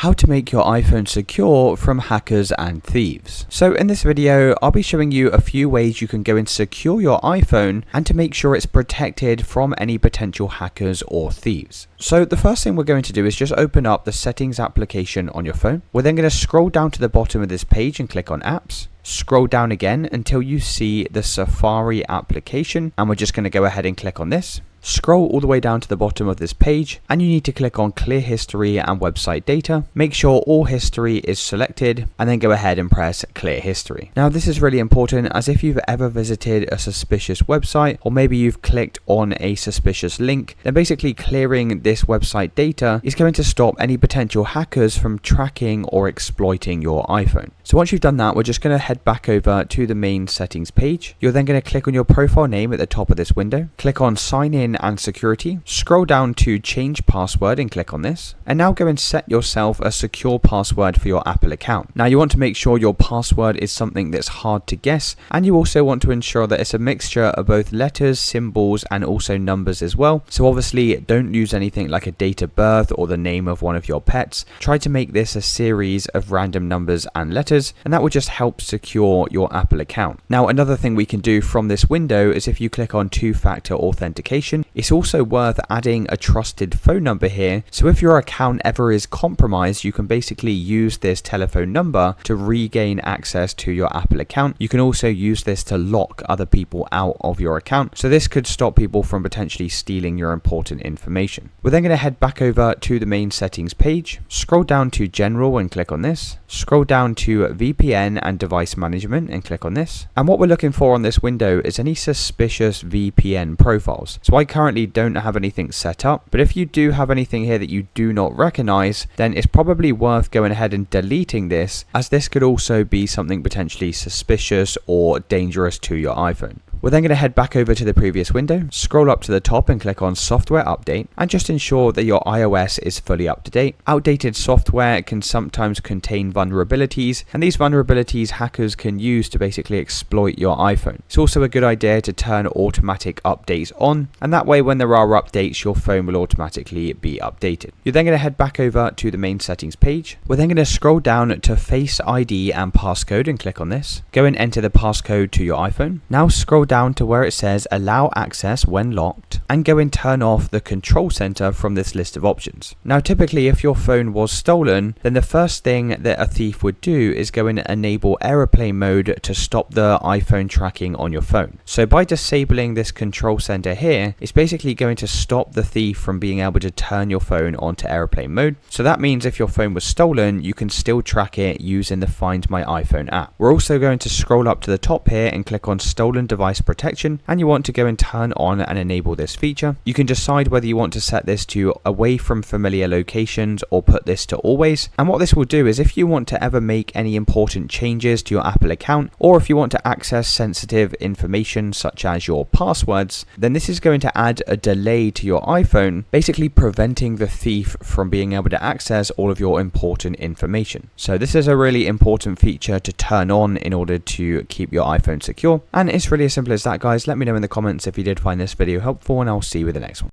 How to make your iPhone secure from hackers and thieves. So in this video, I'll be showing you a few ways you can go and secure your iPhone and to make sure it's protected from any potential hackers or thieves. So the first thing we're going to do is just open up the settings application on your phone. We're then going to scroll down to the bottom of this page and click on apps. Scroll down again until you see the Safari application, and we're just going to go ahead and click on this. Scroll all the way down to the bottom of this page and you need to click on clear history and website data. Make sure all history is selected and then go ahead and press clear history. Now this is really important, as if you've ever visited a suspicious website or maybe you've clicked on a suspicious link, then basically clearing this website data is going to stop any potential hackers from tracking or exploiting your iPhone. So once you've done that, we're just going to head back over to the main settings page. You're then going to click on your profile name at the top of this window, click on sign in and security, scroll down to change password and click on this, and now go and set yourself a secure password for your Apple account. Now you want to make sure your password is something that's hard to guess, and you also want to ensure that it's a mixture of both letters, symbols and also numbers as well. So obviously don't use anything like a date of birth or the name of one of your pets. Try to make this a series of random numbers and letters, and that will just help secure your Apple account. Now another thing we can do from this window is if you click on two-factor authentication, it's also worth adding a trusted phone number here, so if your account ever is compromised, you can basically use this telephone number to regain access to your Apple account. You can also use this to lock other people out of your account, so this could stop people from potentially stealing your important information. We're then going to head back over to the main settings page, scroll down to general and click on this, scroll down to VPN and device management and click on this, and what we're looking for on this window is any suspicious VPN profiles. So I currently don't have anything set up, but if you do have anything here that you do not recognize, then it's probably worth going ahead and deleting this, as this could also be something potentially suspicious or dangerous to your iPhone. We're then going to head back over to the previous window, scroll up to the top and click on software update, and just ensure that your iOS is fully up to date. Outdated software can sometimes contain vulnerabilities, and these vulnerabilities hackers can use to basically exploit your iPhone. It's also a good idea to turn automatic updates on, and that way when there are updates, your phone will automatically be updated. You're then going to head back over to the main settings page. We're then going to scroll down to Face ID and passcode and click on this. Go and enter the passcode to your iPhone. Now scroll down to where it says allow access when locked and go and turn off the control center from this list of options. Now typically if your phone was stolen, then the first thing that a thief would do is go and enable airplane mode to stop the iPhone tracking on your phone. So by disabling this control center here, it's basically going to stop the thief from being able to turn your phone onto airplane mode. So that means if your phone was stolen, you can still track it using the Find My iPhone app. We're also going to scroll up to the top here and click on stolen device protection, and you want to go and turn on and enable this feature. You can decide whether you want to set this to away from familiar locations or put this to always, and what this will do is if you want to ever make any important changes to your Apple account, or if you want to access sensitive information such as your passwords, then this is going to add a delay to your iPhone, basically preventing the thief from being able to access all of your important information. So this is a really important feature to turn on in order to keep your iPhone secure, and it's really as simple as that, guys. Let me know in the comments if you did find this video helpful, and I'll see you with the next one.